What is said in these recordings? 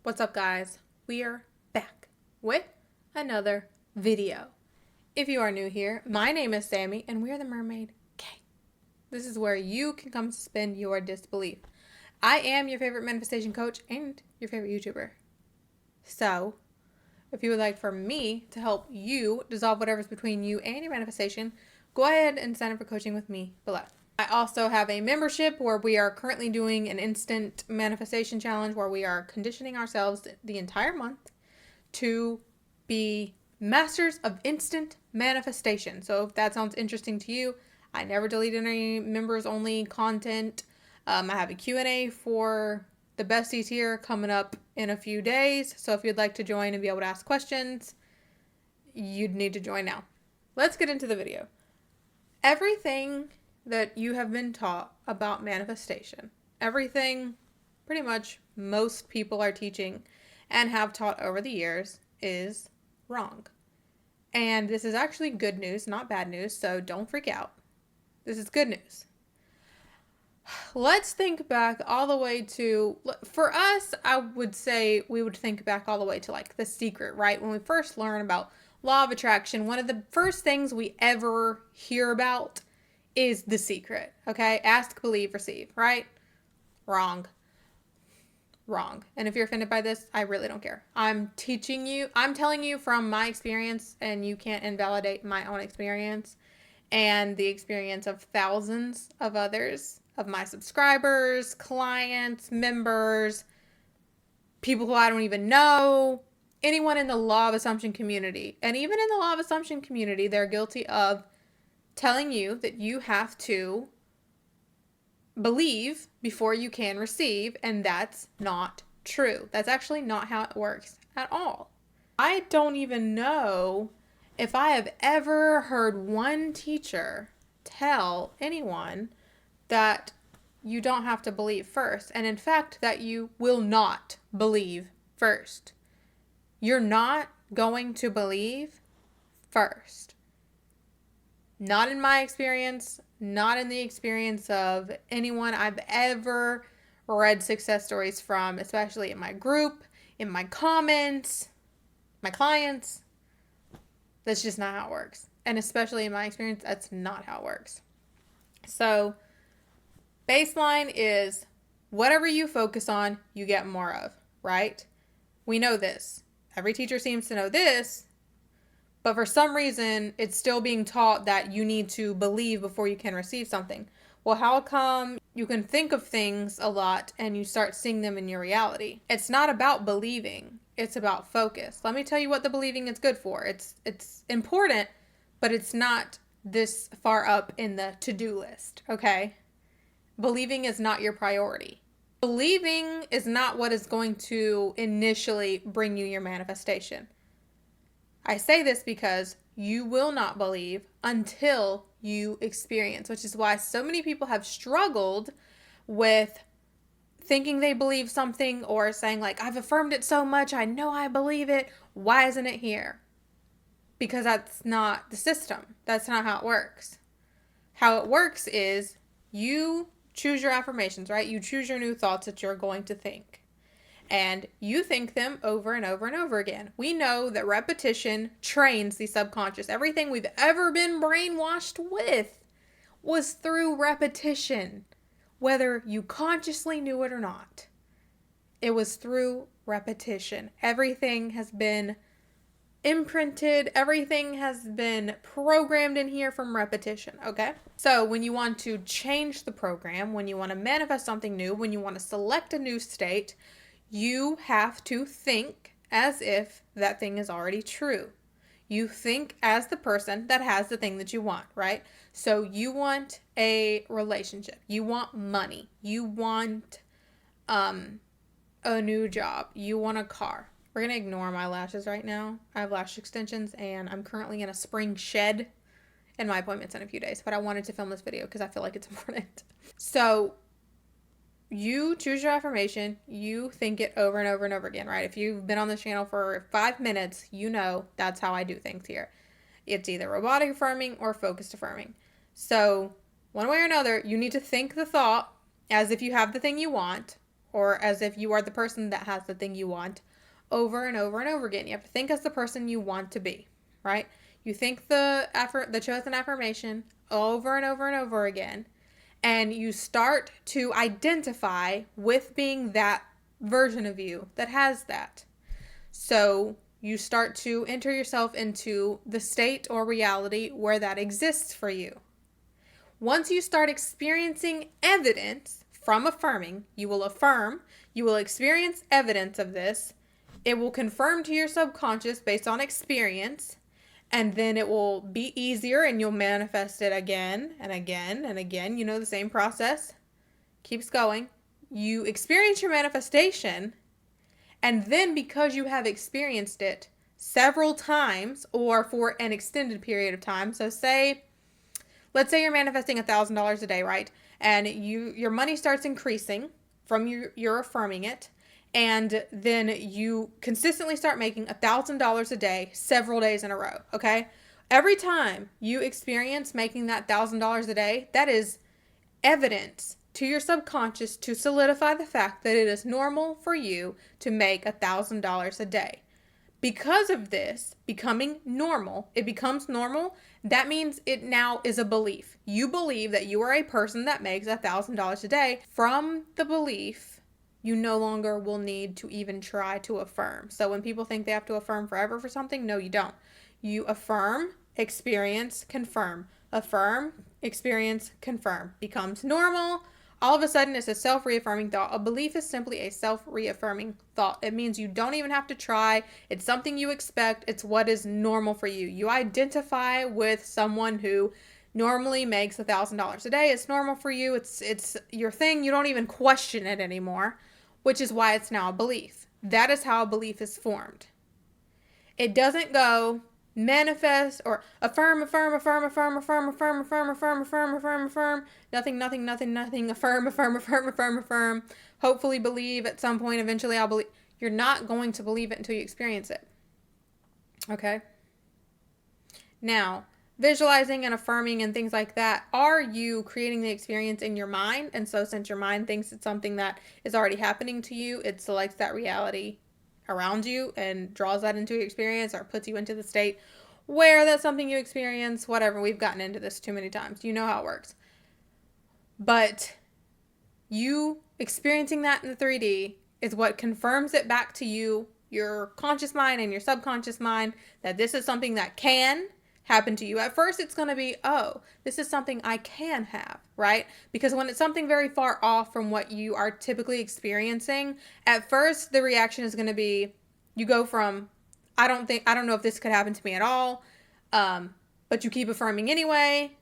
What's up, guys? We're back with another video. If you are new here, my name is Sammy and we're the Mermaid Gang. This is where you can come suspend your disbelief. I am your favorite manifestation coach and your favorite YouTuber. So, if you would like for me to help you dissolve whatever's between you and your manifestation, go ahead and sign up for coaching with me below. I also have a membership where we are currently doing an instant manifestation challenge where we are conditioning ourselves the entire month to be masters of instant manifestation. So if that sounds interesting to you, I never delete any members only content. I have a Q&A for the besties here coming up in a few days. So if you'd like to join and be able to ask questions, you'd need to join now. Let's get into the video. Everything that you have been taught about manifestation, everything pretty much most people are teaching and have taught over the years is wrong. And this is actually good news, not bad news, so don't freak out. This is good news. Let's think back all the way to, for us, I would say we would think back all the way to like The Secret, right? When we first learn about law of attraction, one of the first things we ever hear about is The Secret, okay? Ask, believe, receive, right? Wrong. And if you're offended by this, I really don't care. I'm telling you from my experience, and you can't invalidate my own experience and the experience of thousands of others, of my subscribers, clients, members, people who I don't even know, anyone in the law of assumption community. And even in the law of assumption community, they're guilty of telling you that you have to believe before you can receive, and that's not true. That's actually not how it works at all. I don't even know if I have ever heard one teacher tell anyone that you don't have to believe first, and in fact that you will not believe first. You're not going to believe first. Not in my experience, not in the experience of anyone I've ever read success stories from, especially in my group, in my comments, my clients. That's just not how it works. And especially in my experience, that's not how it works. So, baseline is whatever you focus on, you get more of, right? We know this. Every teacher seems to know this. But for some reason, it's still being taught that you need to believe before you can receive something. Well, how come you can think of things a lot and you start seeing them in your reality? It's not about believing. It's about focus. Let me tell you what the believing is good for. It's important, but it's not this far up in the to-do list, okay? Believing is not your priority. Believing is not what is going to initially bring you your manifestation. I say this because you will not believe until you experience, which is why so many people have struggled with thinking they believe something or saying like, I've affirmed it so much, I know I believe it, why isn't it here? Because that's not the system. That's not how it works. How it works is you choose your affirmations, right? You choose your new thoughts that you're going to think. And you think them over and over and over again. We know that repetition trains the subconscious. Everything we've ever been brainwashed with was through repetition, whether you consciously knew it or not. It was through repetition. Everything has been imprinted. Everything has been programmed in here from repetition, okay? So when you want to change the program, when you want to manifest something new, when you want to select a new state, you have to think as if that thing is already true. You think as the person that has the thing that you want, right? So you want a relationship. You want money. You want a new job. You want a car. We're going to ignore my lashes right now. I have lash extensions and I'm currently in a spring shed and my appointment's in a few days. But I wanted to film this video because I feel like it's important. So you choose your affirmation, you think it over and over and over again, right? If you've been on this channel for 5 minutes, you know that's how I do things here. It's either robotic affirming or focused affirming. So one way or another, you need to think the thought as if you have the thing you want, or as if you are the person that has the thing you want over and over and over again. You have to think as the person you want to be, right? You think the chosen affirmation over and over and over again, and you start to identify with being that version of you that has that. So you start to enter yourself into the state or reality where that exists for you. Once you start experiencing evidence from affirming, you will affirm, you will experience evidence of this. It will confirm to your subconscious based on experience, and then it will be easier and you'll manifest it again and again and again. You know, the same process keeps going. You experience your manifestation, and then because you have experienced it several times or for an extended period of time, so let's say you're manifesting $1,000 a day, right? And your money starts increasing from you're affirming it. And then you consistently start making $1,000 a day, several days in a row, okay? Every time you experience making that $1,000 a day, that is evidence to your subconscious to solidify the fact that it is normal for you to make $1,000 a day. Because of this becoming normal, it becomes normal. That means it now is a belief. You believe that you are a person that makes $1,000 a day. From the belief, you no longer will need to even try to affirm. So when people think they have to affirm forever for something, no, you don't. You affirm, experience, confirm. Affirm, experience, confirm. Becomes normal. All of a sudden, it's a self-reaffirming thought. A belief is simply a self-reaffirming thought. It means you don't even have to try. It's something you expect. It's what is normal for you. You identify with someone who normally makes $1,000 a day. It's normal for you. It's your thing. You don't even question it anymore, which is why it's now a belief. That is how a belief is formed. It doesn't go manifest or affirm, affirm, affirm, affirm, affirm, affirm, affirm, affirm, affirm, affirm, affirm, nothing, nothing, nothing, nothing, affirm, affirm, affirm, affirm, affirm, hopefully believe at some point, eventually I'll believe. You're not going to believe it until you experience it. Okay? Now, visualizing and affirming and things like that, are you creating the experience in your mind? And so since your mind thinks it's something that is already happening to you, it selects that reality around you and draws that into your experience or puts you into the state where that's something you experience, whatever. We've gotten into this too many times. You know how it works. But you experiencing that in the 3D is what confirms it back to you, your conscious mind and your subconscious mind, that this is something that can happen to you. At first, it's going to be, oh, this is something I can have, right? Because when it's something very far off from what you are typically experiencing, at first, the reaction is going to be, you go from, I don't know if this could happen to me at all, but you keep affirming anyway,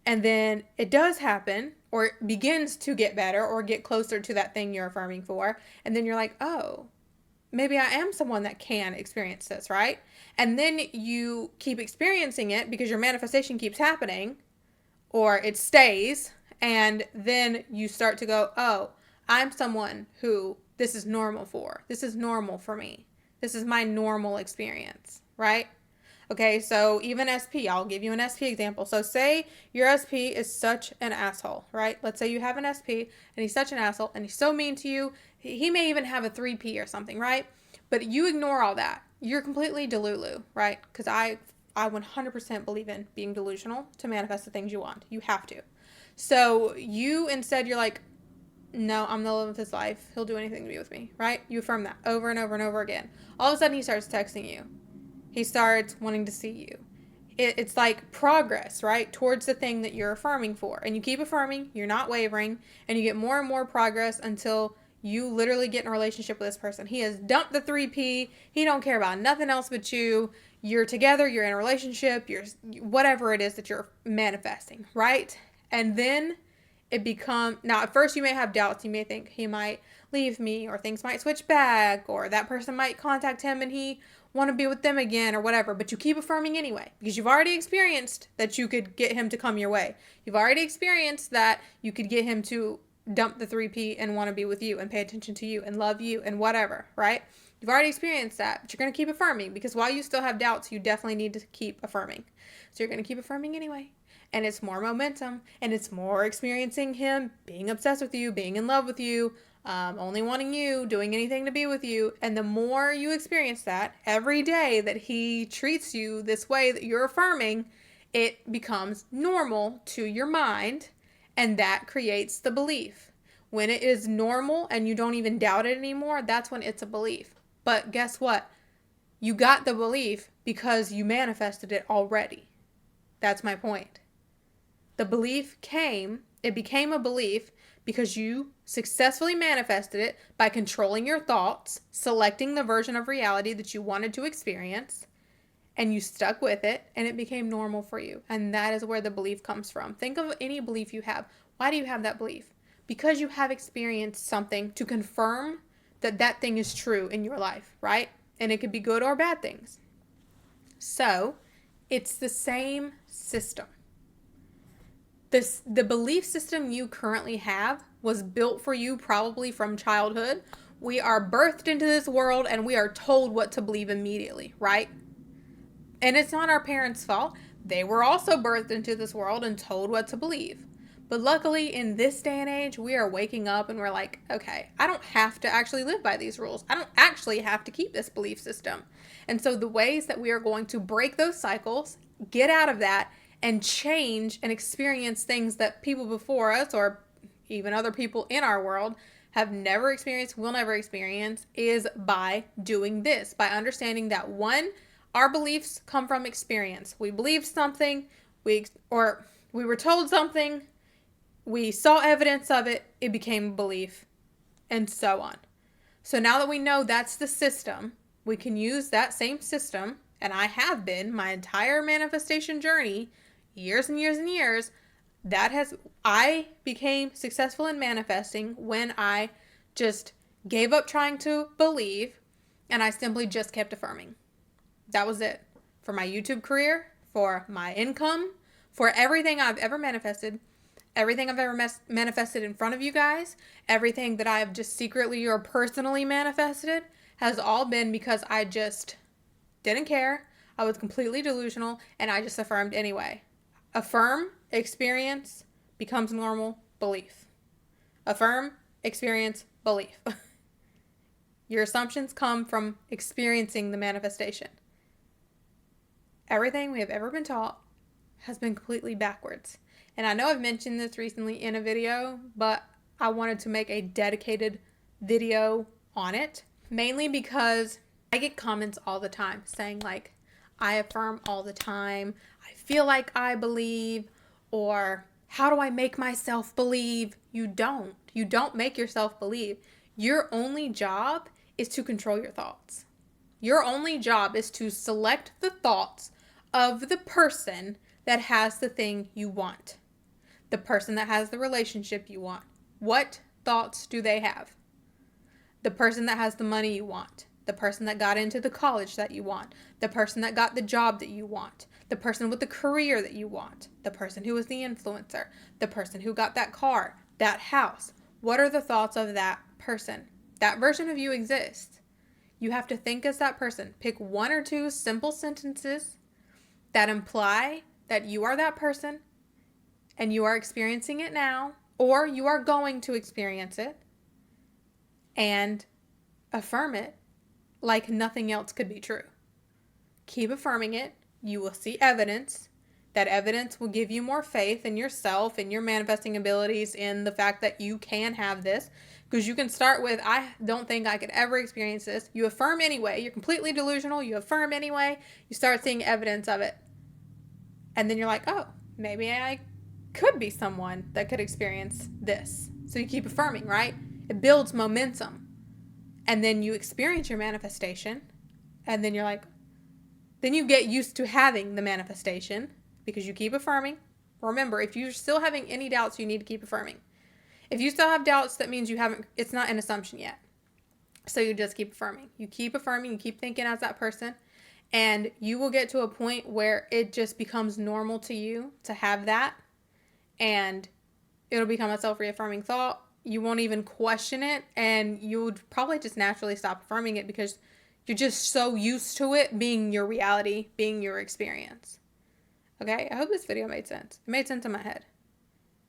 and then it does happen, or it begins to get better, or get closer to that thing you're affirming for, and then you're like, oh, maybe I am someone that can experience this, right? And then you keep experiencing it because your manifestation keeps happening, or it stays, and then you start to go, oh, I'm someone who this is normal for. This is normal for me. This is my normal experience, right? Okay, so even SP, I'll give you an SP example. So say your SP is such an asshole, right? Let's say you have an SP and he's such an asshole and he's so mean to you. He may even have a 3P or something, right? But you ignore all that. You're completely delulu, right? Because I 100% believe in being delusional to manifest the things you want. You have to. So you instead, you're like, no, I'm the love of his life. He'll do anything to be with me, right? You affirm that over and over and over again. All of a sudden, he starts texting you. He starts wanting to see you. It's like progress, right? Towards the thing that you're affirming for. And you keep affirming, you're not wavering, and you get more and more progress until you literally get in a relationship with this person. He has dumped the 3P. He don't care about nothing else but you. You're together, you're in a relationship, you're whatever it is that you're manifesting, right? And then it becomes, now at first you may have doubts. You may think he might leave me, or things might switch back, or that person might contact him and he want to be with them again, or whatever. But you keep affirming anyway, because you've already experienced that you could get him to come your way. You've already experienced that you could get him to dump the 3P and want to be with you and pay attention to you and love you and whatever, right? You've already experienced that, but you're going to keep affirming, because while you still have doubts, you definitely need to keep affirming. So you're going to keep affirming anyway. And it's more momentum, and it's more experiencing him being obsessed with you, being in love with you, only wanting you, doing anything to be with you. And the more you experience that every day that he treats you this way that you're affirming, it becomes normal to your mind, and that creates the belief. When it is normal and you don't even doubt it anymore, that's when it's a belief. But guess what? You got the belief because you manifested it already. That's my point. The belief it became a belief because you successfully manifested it by controlling your thoughts, selecting the version of reality that you wanted to experience, and you stuck with it, and it became normal for you. And that is where the belief comes from. Think of any belief you have. Why do you have that belief? Because you have experienced something to confirm that that thing is true in your life, right? And it could be good or bad things. So, it's the same system. The belief system you currently have was built for you probably from childhood. We are birthed into this world and we are told what to believe immediately, right? And it's not our parents' fault. They were also birthed into this world and told what to believe. But luckily, in this day and age, we are waking up and we're like, okay, I don't have to actually live by these rules. I don't actually have to keep this belief system. And so the ways that we are going to break those cycles, get out of that, and change and experience things that people before us, or even other people in our world, have never experienced, will never experience, is by doing this, by understanding that one, our beliefs come from experience. We believed something, we were told something, we saw evidence of it, it became a belief, and so on. So now that we know that's the system, we can use that same system, and I have been my entire manifestation journey, years and years and years, I became successful in manifesting when I just gave up trying to believe, and I simply just kept affirming. That was it. For my YouTube career, for my income, for everything I've ever manifested, everything I've ever manifested in front of you guys, everything that I have just secretly or personally manifested has all been because I just didn't care. I was completely delusional and I just affirmed anyway. Affirm, experience, becomes normal, belief. Affirm, experience, belief. Your assumptions come from experiencing the manifestation. Everything we have ever been taught has been completely backwards. And I know I've mentioned this recently in a video, but I wanted to make a dedicated video on it, mainly because I get comments all the time saying like, I affirm all the time, I feel like I believe, or how do I make myself believe? You don't make yourself believe. Your only job is to control your thoughts. Your only job is to select the thoughts of the person that has the thing you want. The person that has the relationship you want. What thoughts do they have? The person that has the money you want. The person that got into the college that you want. The person that got the job that you want. The person with the career that you want. The person who was the influencer. The person who got that car, that house. What are the thoughts of that person? That version of you exists. You have to think as that person. Pick one or two simple sentences that imply that you are that person and you are experiencing it now, or you are going to experience it, and affirm it like nothing else could be true. Keep affirming it. You will see evidence. That evidence will give you more faith in yourself, in your manifesting abilities, in the fact that you can have this. Because you can start with, I don't think I could ever experience this. You affirm anyway. You're completely delusional. You affirm anyway. You start seeing evidence of it. And then you're like, oh, maybe I could be someone that could experience this. So you keep affirming, right? It builds momentum. And then you experience your manifestation. And then you're like, then you get used to having the manifestation because you keep affirming. Remember, if you're still having any doubts, you need to keep affirming. If you still have doubts, that means it's not an assumption yet. So you just keep affirming. You keep affirming, you keep thinking as that person, and you will get to a point where it just becomes normal to you to have that, and it'll become a self-reaffirming thought. You won't even question it, and you would probably just naturally stop affirming it because you're just so used to it being your reality, being your experience. Okay, I hope this video made sense. It made sense in my head.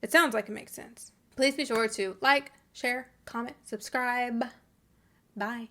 It sounds like it makes sense. Please be sure to like, share, comment, subscribe. Bye.